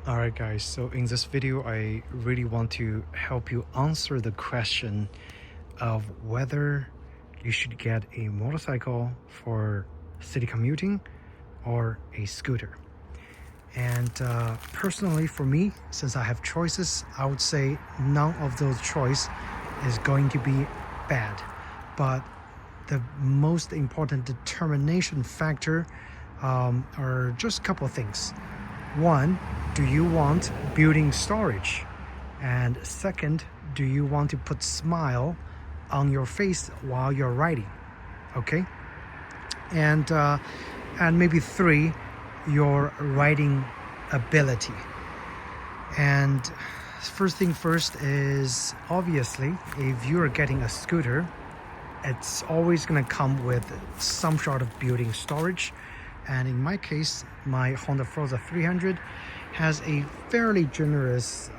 Alright guys, so in this video I really want to help you answer the question of whether you should get a motorcycle for city commuting or a scooter. And personally for me, since I have choices, I would say none of those choices is going to be bad. But the most important determination factor are just a couple of things. One, do you want built-in storage? And second, do you want to put smile on your face while you're riding? Okay. And maybe three, your riding ability. And first thing first is, obviously, if you're getting a scooter, it's always going to come with some sort of built-in storage. And in my case, my Honda Forza 300 has a fairly generous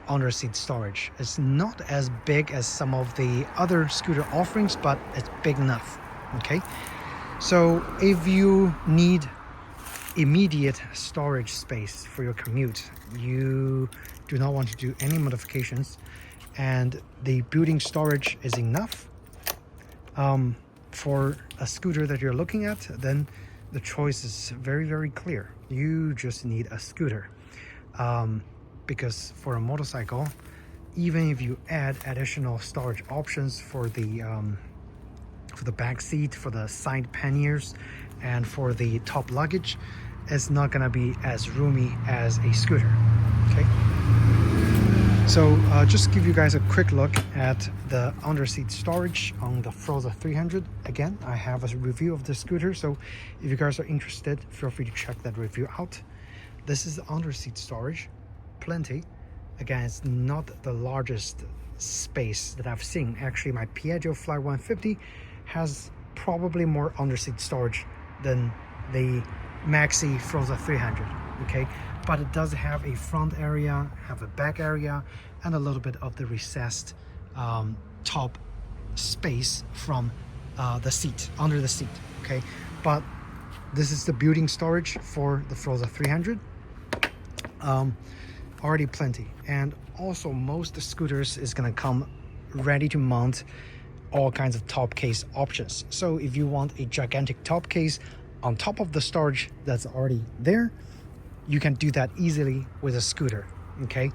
under-seat storage. It's not as big as some of the other scooter offerings, but it's big enough. Okay, so if you need immediate storage space for your commute, you do not want to do any modifications, and the built-in storage is enough for a scooter that you're looking at, then the choice is very, very clear. You just need a scooter. Because for a motorcycle, even if you add additional storage options for the back seat, for the side panniers, and for the top luggage, it's not gonna be as roomy as a scooter. Okay. So just give you guys a quick look at the under-seat storage on the Forza 300. Again, I have a review of the scooter, so if you guys are interested, feel free to check that review out. This is the under-seat storage, plenty. Again, it's not the largest space that I've seen. Actually, my Piaggio Fly 150 has probably more under-seat storage than the Maxi Forza 300, okay? But it does have a front area, have a back area, and a little bit of the recessed top space from the seat, under the seat, okay? But this is the built-in storage for the Forza 300. Already plenty. And also most scooters is gonna come ready to mount all kinds of top case options. So if you want a gigantic top case on top of the storage that's already there, you can do that easily with a scooter. Okay.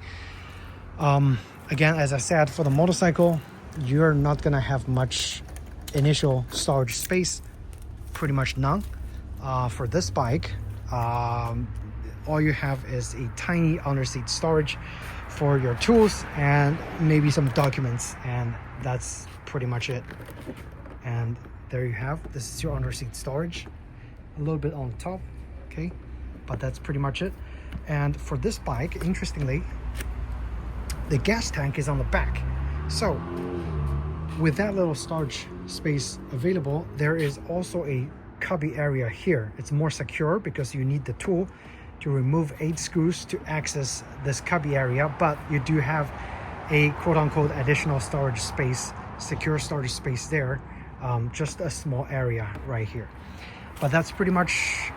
Again, as I said, for the motorcycle, you're not gonna have much initial storage space, pretty much none. For this bike, all you have is a tiny under-seat storage for your tools and maybe some documents, and that's pretty much it. And there you have, this is your under-seat storage, a little bit on top, okay, but that's pretty much it. And for this bike, interestingly, the gas tank is on the back. So with that little storage space available, there is also a cubby area here. It's more secure because you need the tool to remove 8 screws to access this cubby area, but you do have a quote-unquote additional storage space, secure storage space there, just a small area right here. But that's pretty much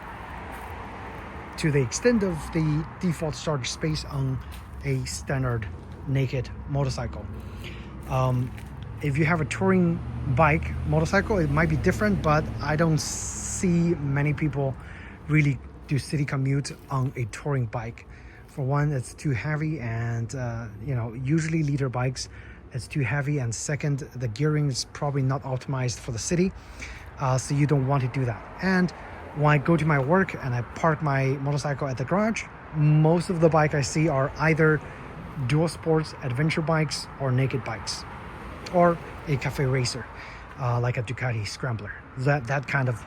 to the extent of the default storage space on a standard naked motorcycle. If you have a touring bike motorcycle, it might be different, but I don't see many people really do city commute on a touring bike. For one, it's too heavy, and usually leader bikes, it's too heavy, and second, the gearing is probably not optimized for the city, so you don't want to do that. And when I go to my work and I park my motorcycle at the garage, most of the bike I see are either dual sports adventure bikes or naked bikes, or a cafe racer, like a Ducati Scrambler, that kind of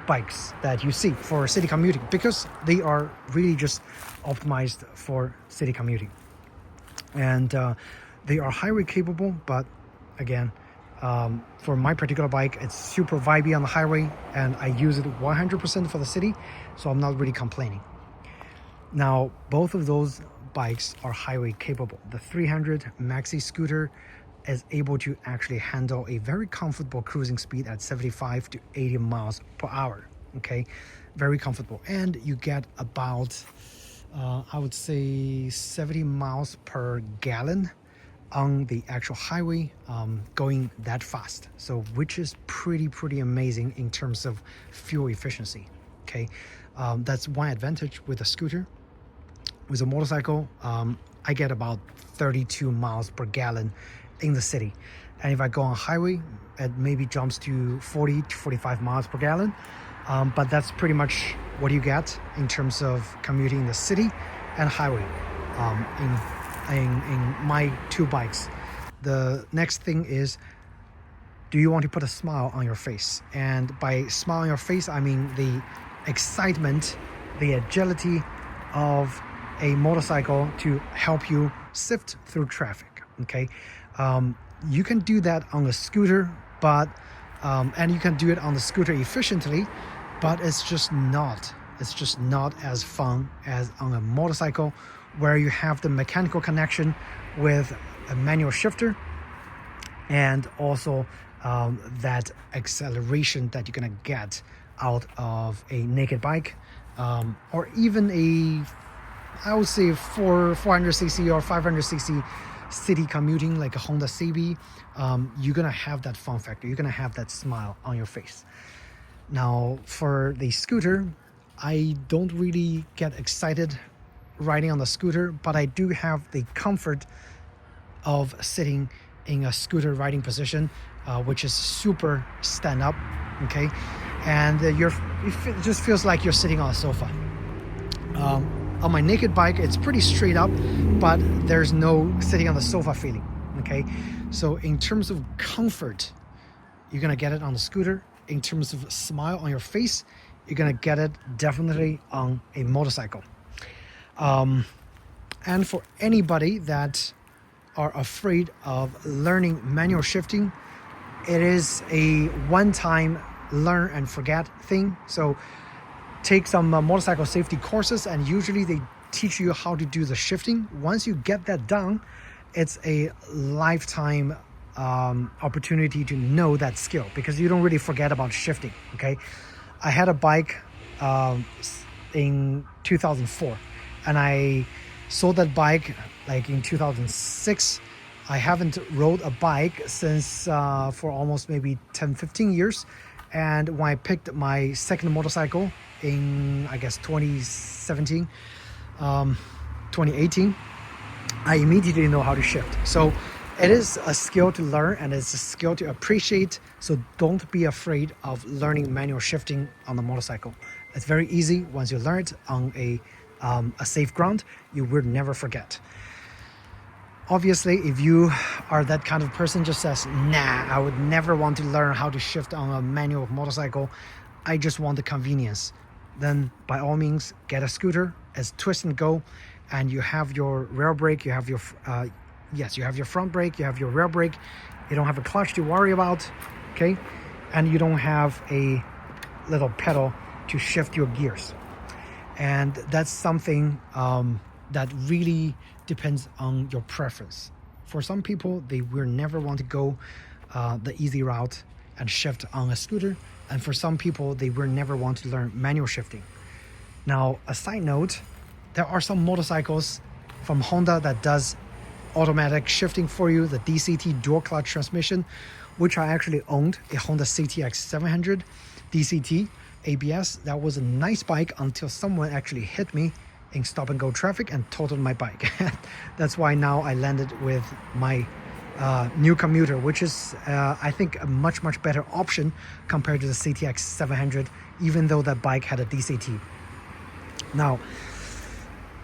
bikes that you see for city commuting, because they are really just optimized for city commuting. And they are highway capable, but again, for my particular bike, it's super vibey on the highway, and I use it 100% for the city, so I'm not really complaining. Now, both of those bikes are highway capable. The 300 Maxi scooter is able to actually handle a very comfortable cruising speed at 75 to 80 miles per hour. Okay, very comfortable, and you get about I would say 70 miles per gallon on the actual highway, going that fast. So which is pretty amazing in terms of fuel efficiency. Okay, that's one advantage with a scooter. With a motorcycle, I get about 32 miles per gallon in the city, and if I go on highway, it maybe jumps to 40 to 45 miles per gallon. But that's pretty much what you get in terms of commuting in the city and highway, in my two bikes. The next thing is, do you want to put a smile on your face? And by smile on your face, I mean the excitement, the agility of a motorcycle to help you sift through traffic. Okay, you can do that on a scooter, but and you can do it on the scooter efficiently, but it's just not as fun as on a motorcycle, where you have the mechanical connection with a manual shifter, and also that acceleration that you're gonna get out of a naked bike, or even I would say 400cc or 500cc city commuting like a Honda CB. You're gonna have that fun factor, you're gonna have that smile on your face. Now for the scooter, I don't really get excited riding on the scooter, but I do have the comfort of sitting in a scooter riding position, which is super stand up. Okay, and it just feels like you're sitting on a sofa. On my naked bike, it's pretty straight up, but there's no sitting on the sofa feeling. Okay, so in terms of comfort, you're gonna get it on the scooter. In terms of smile on your face, you're gonna get it definitely on a motorcycle. And for anybody that are afraid of learning manual shifting, it is a one-time learn and forget thing. So take some motorcycle safety courses, and usually they teach you how to do the shifting. Once you get that done, it's a lifetime opportunity to know that skill, because you don't really forget about shifting. Okay, I had a bike in 2004, and I sold that bike like in 2006. I haven't rode a bike since for almost maybe 10-15 years. And when I picked my second motorcycle in, I guess, 2017, 2018, I immediately know how to shift. So it is a skill to learn, and it's a skill to appreciate. So don't be afraid of learning manual shifting on the motorcycle. It's very easy. Once you learn it on a safe ground, you will never forget. Obviously, if you are that kind of person just says, nah, I would never want to learn how to shift on a manual motorcycle, I just want the convenience, then by all means get a scooter. It's twist and go, and you have your rear brake, you have your you have your front brake, you have your rear brake, you don't have a clutch to worry about. Okay, and you don't have a little pedal to shift your gears. And that's something that really depends on your preference. For some people, they will never want to go the easy route and shift on a scooter, and for some people, they will never want to learn manual shifting. Now, a side note, there are some motorcycles from Honda that does automatic shifting for you, the DCT dual clutch transmission, which I actually owned, a Honda CTX 700 DCT ABS. That was a nice bike until someone actually hit me in stop and go traffic and totaled my bike. That's why now I landed with my new commuter, which is I think a much better option compared to the CTX 700, even though that bike had a DCT. Now,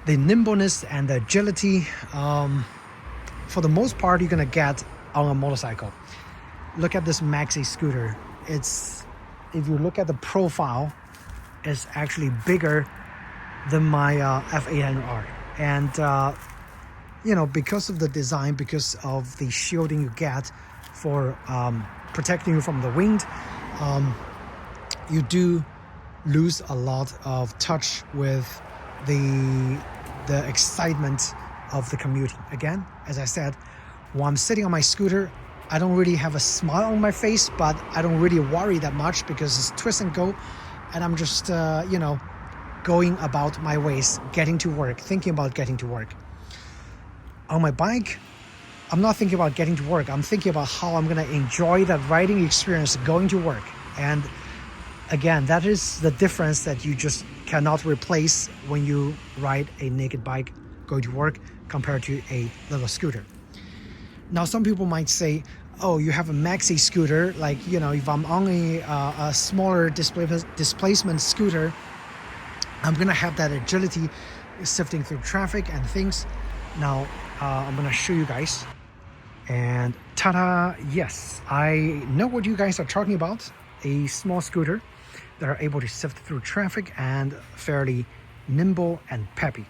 the nimbleness and the agility, for the most part, you're gonna get on a motorcycle. Look at this maxi scooter. If you look at the profile, it's actually bigger than my F800R. And because of the design, because of the shielding you get for protecting you from the wind, you do lose a lot of touch with the excitement of the commuting. Again, as I said, when I'm sitting on my scooter, I don't really have a smile on my face, but I don't really worry that much because it's twist and go, and I'm just going about my ways, getting to work, thinking about getting to work. On my bike, I'm not thinking about getting to work. I'm thinking about how I'm going to enjoy that riding experience going to work. And again, that is the difference that you just cannot replace when you ride a naked bike going to work compared to a little scooter. Now, some people might say, oh, you have a maxi scooter, like, you know, if I'm only a smaller displacement scooter, I'm gonna have that agility sifting through traffic and things. Now, I'm gonna show you guys. And ta-da, yes, I know what you guys are talking about. A small scooter that are able to sift through traffic and fairly nimble and peppy.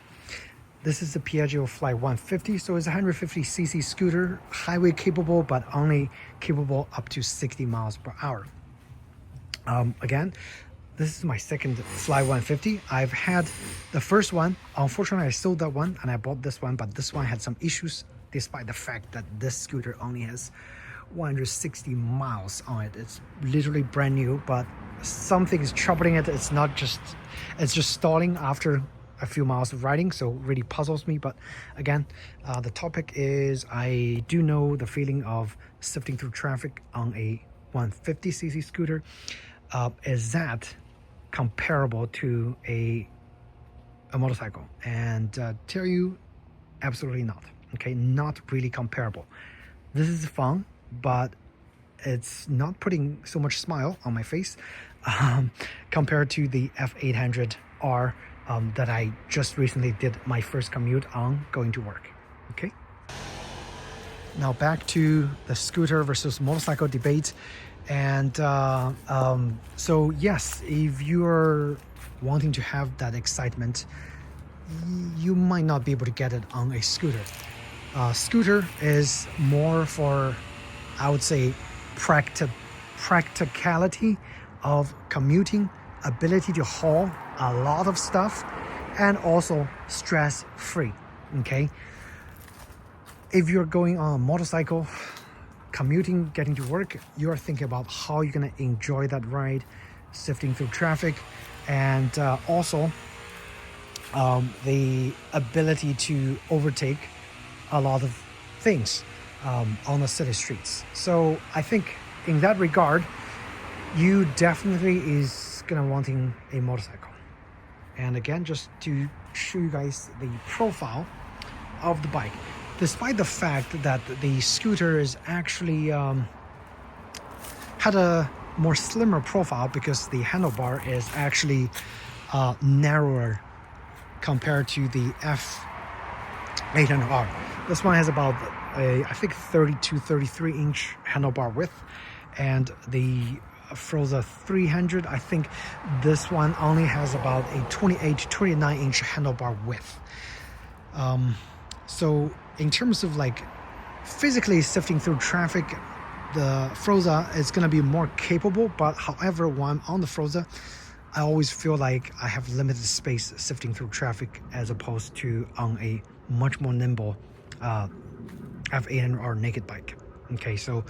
This is the Piaggio Fly 150, so it's a 150cc scooter, highway capable, but only capable up to 60 miles per hour. Again, this is my second Fly 150. I've had the first one. Unfortunately, I sold that one and I bought this one, but this one had some issues despite the fact that this scooter only has 160 miles on it. It's literally brand new, but something is troubling it. It's just stalling after a few miles of riding, so really puzzles me. But again, the topic is, I do know the feeling of sifting through traffic on a 150cc scooter. Is that comparable to a motorcycle? And tell you, absolutely not. Okay, not really comparable. This is fun, but it's not putting so much smile on my face compared to the F800R that I just recently did my first commute on going to work. Okay, now back to the scooter versus motorcycle debate. And so yes, if you're wanting to have that excitement, you might not be able to get it on a scooter. Scooter is more for, I would say, practicality of commuting, ability to haul a lot of stuff, and also stress-free. Okay, if you're going on a motorcycle, commuting, getting to work, you're thinking about how you're going to enjoy that ride, sifting through traffic, and also the ability to overtake a lot of things on the city streets. So I think in that regard, you definitely is gonna wanting a motorcycle. And again, just to show you guys the profile of the bike, despite the fact that the scooter is actually had a more slimmer profile because the handlebar is actually narrower compared to the F800R. This one has about a, I think, 33 inch handlebar width, and the Froza 300, I think this one only has about a 29 inch handlebar width. So in terms of like physically sifting through traffic, the Froza is going to be more capable, but however, when I'm on the Froza, I always feel like I have limited space sifting through traffic as opposed to on a much more nimble F800R naked bike. Okay, so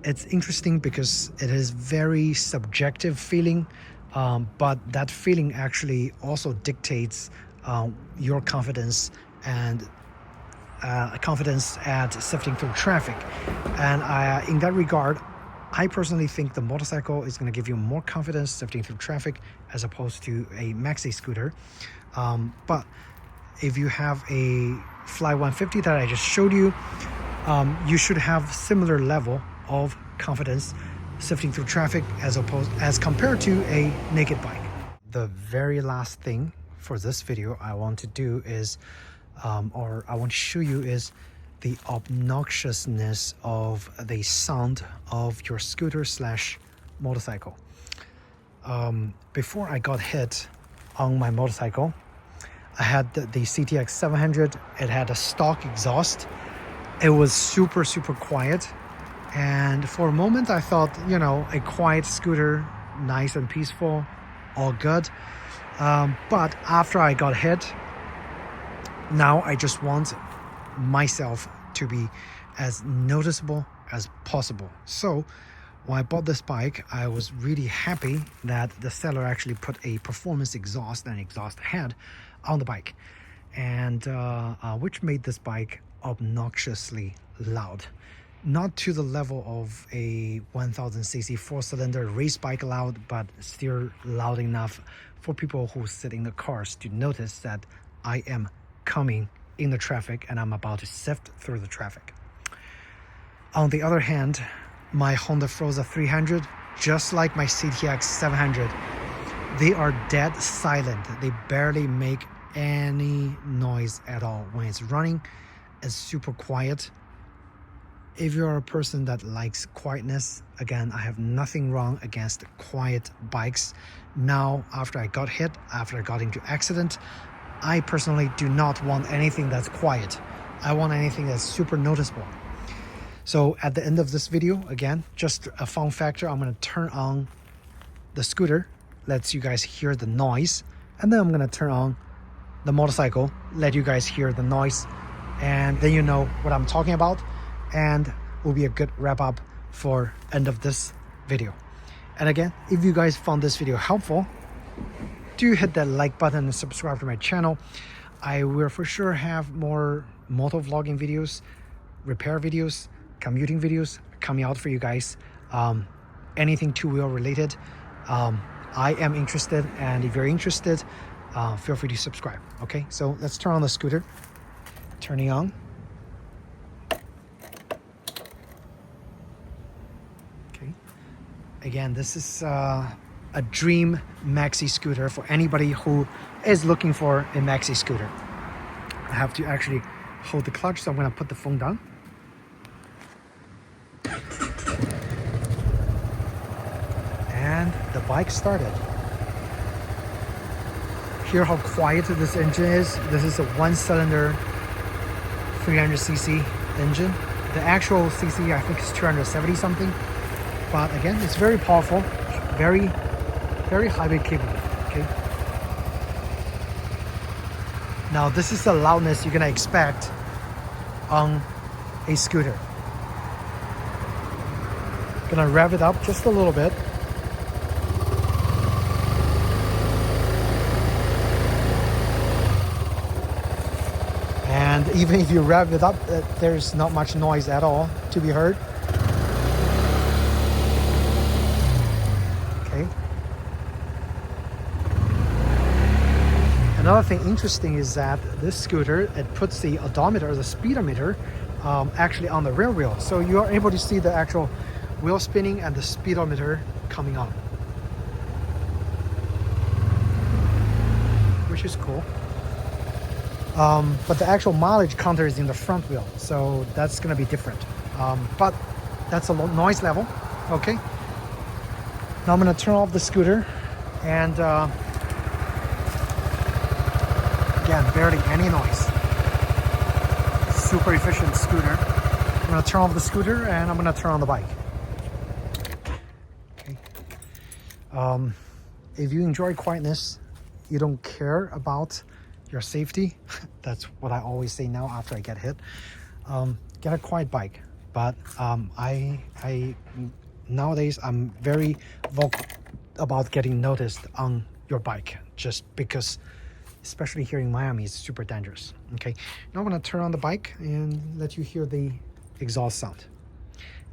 it's interesting because it is very subjective feeling, but that feeling actually also dictates your confidence and confidence at sifting through traffic. And in that regard, I personally think the motorcycle is going to give you more confidence sifting through traffic as opposed to a maxi scooter. But if you have a Fly 150 that I just showed you, you should have similar level of confidence sifting through traffic as compared to a naked bike. The very last thing for this video I want to do is, or I want to show you, is the obnoxiousness of the sound of your scooter / motorcycle. Before I got hit on my motorcycle, I had the CTX 700. It had a stock exhaust. It was super quiet, and for a moment I thought, you know, a quiet scooter, nice and peaceful, all good. But after I got hit, now I just want myself to be as noticeable as possible. So When I bought this bike, I was really happy that the seller actually put a performance exhaust and exhaust head on the bike, and which made this bike obnoxiously loud. Not to the level of a 1000cc four-cylinder race bike loud, but still loud enough for people who sit in the cars to notice that I am coming in the traffic and I'm about to sift through the traffic. On the other hand, my Honda Froza 300, just like my CTX 700, they are dead silent. They barely make any noise at all. When it's running, it's super quiet. If you're a person that likes quietness, again, I have nothing wrong against quiet bikes. Now, after I got hit, after I got into accident, I personally do not want anything that's quiet. I want anything that's super noticeable. So at the end of this video, again, just a fun factor, I'm going to turn on the scooter, lets you guys hear the noise, and then I'm going to turn on the motorcycle, let you guys hear the noise, and then you know what I'm talking about, and will be a good wrap up for end of this video. And again, if you guys found this video helpful, do hit that like button and subscribe to my channel. I will for sure have more moto vlogging videos, repair videos, commuting videos coming out for you guys. Anything two-wheel related, I am interested, and if you're interested, feel free to subscribe. Okay, so let's turn on the scooter. Turning on. Okay, again, this is a dream maxi scooter for anybody who is looking for a maxi scooter. I have to actually hold the clutch, so I'm going to put the phone down. And the bike started. Hear how quiet this engine is. This is a one-cylinder 300cc engine. The actual cc I think is 270 something, but again, it's very powerful, very highly capable. Okay, now this is the loudness you're gonna expect on a scooter. Gonna rev it up just a little bit. And even if you rev it up, there's not much noise at all to be heard. Okay. Another thing interesting is that this scooter, it puts the odometer, the speedometer, actually on the rear wheel. So you are able to see the actual wheel spinning and the speedometer coming on, which is cool. But the actual mileage counter is in the front wheel, so that's going to be different. But that's a low noise level. Okay. Now I'm going to turn off the scooter, and again, barely any noise. Super efficient scooter. I'm going to turn off the scooter, and I'm going to turn on the bike. Okay. If you enjoy quietness, you don't care about your safety, that's what I always say now after I get hit, get a quiet bike. But I nowadays I'm very vocal about getting noticed on your bike, just because, especially here in Miami, it's super dangerous. Okay, now I'm going to turn on the bike and let you hear the exhaust sound.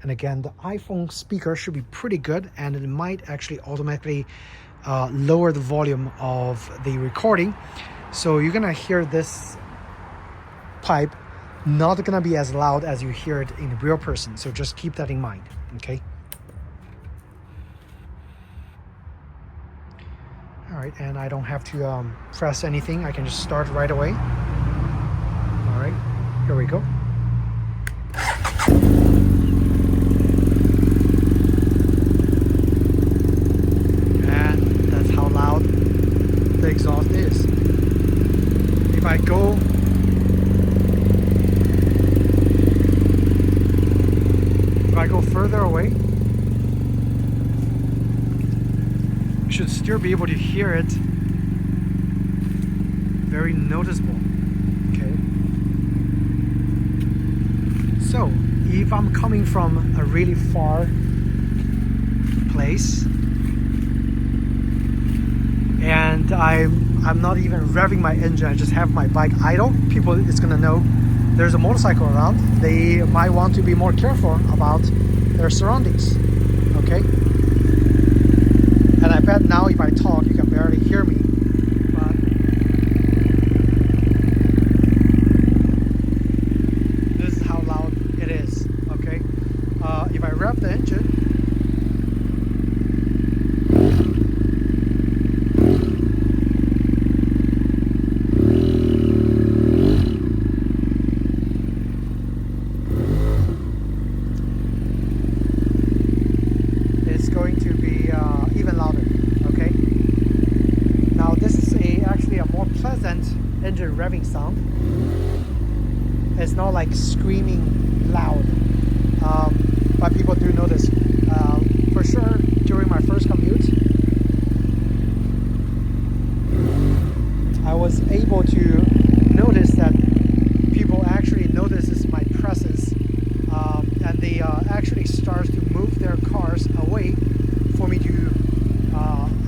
And again, the iPhone speaker should be pretty good, and it might actually automatically lower the volume of the recording. So you're gonna hear this pipe not gonna be as loud as you hear it in real person. So just keep that in mind, okay? All right, and I don't have to press anything. I can just start right away. All right, here we go. And that's how loud the exhaust is. If I go further away, you should still be able to hear it. Very noticeable. Okay. So if I'm coming from a really far place, and I'm not even revving my engine. I just have my bike idle. People is gonna know there's a motorcycle around. They might want to be more careful about their surroundings. Okay. And I bet now if I talk, you can barely hear me. But this is how loud it is. Okay. If I rev the engine, it's going to be even louder. Okay. Now this is actually a more pleasant engine revving sound. It's not like screaming loud, but people do notice. For sure, during my first commute, I was able to notice that people actually notices my presence, and they actually start to move their cars away for me to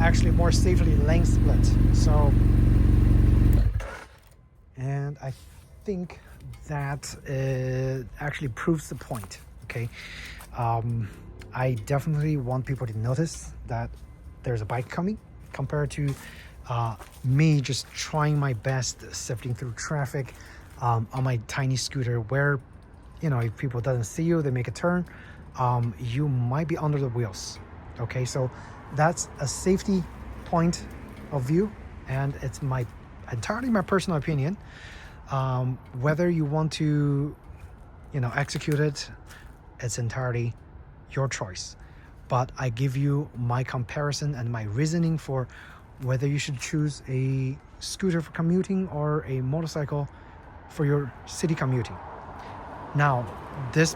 actually more safely lane split. So, and I think that actually proves the point. Okay. I definitely want people to notice that there's a bike coming, compared to me just trying my best sifting through traffic on my tiny scooter, where, you know, if people doesn't see you, they make a turn, you might be under the wheels. Okay, so that's a safety point of view, and it's entirely my personal opinion. Whether you want to, you know, execute it, it's entirely your choice. But I give you my comparison and my reasoning for whether you should choose a scooter for commuting or a motorcycle for your city commuting. Now, this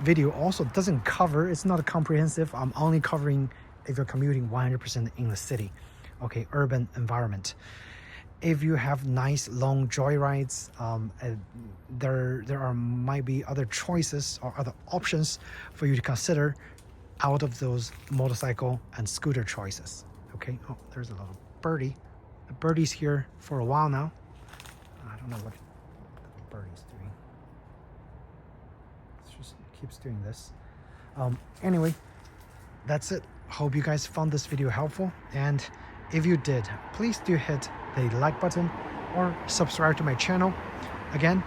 video also doesn't cover, it's not comprehensive. I'm only covering if you're commuting 100% in the city, okay, urban environment. If you have nice long joyrides, there might be other choices or other options for you to consider out of those motorcycle and scooter choices. Okay. Oh, there's a little birdie. The birdie's here for a while now. I don't know what the birdie's doing. It just keeps doing this. Anyway, that's it. Hope you guys found this video helpful, and if you did, please do hit the like button or subscribe to my channel. Again,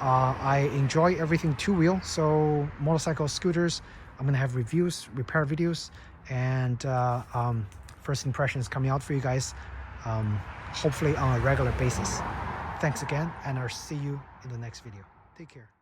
I enjoy everything two-wheel, so motorcycles, scooters, I'm gonna have reviews, repair videos, and first impressions coming out for you guys, hopefully on a regular basis. Thanks again, and I'll see you in the next video. Take care.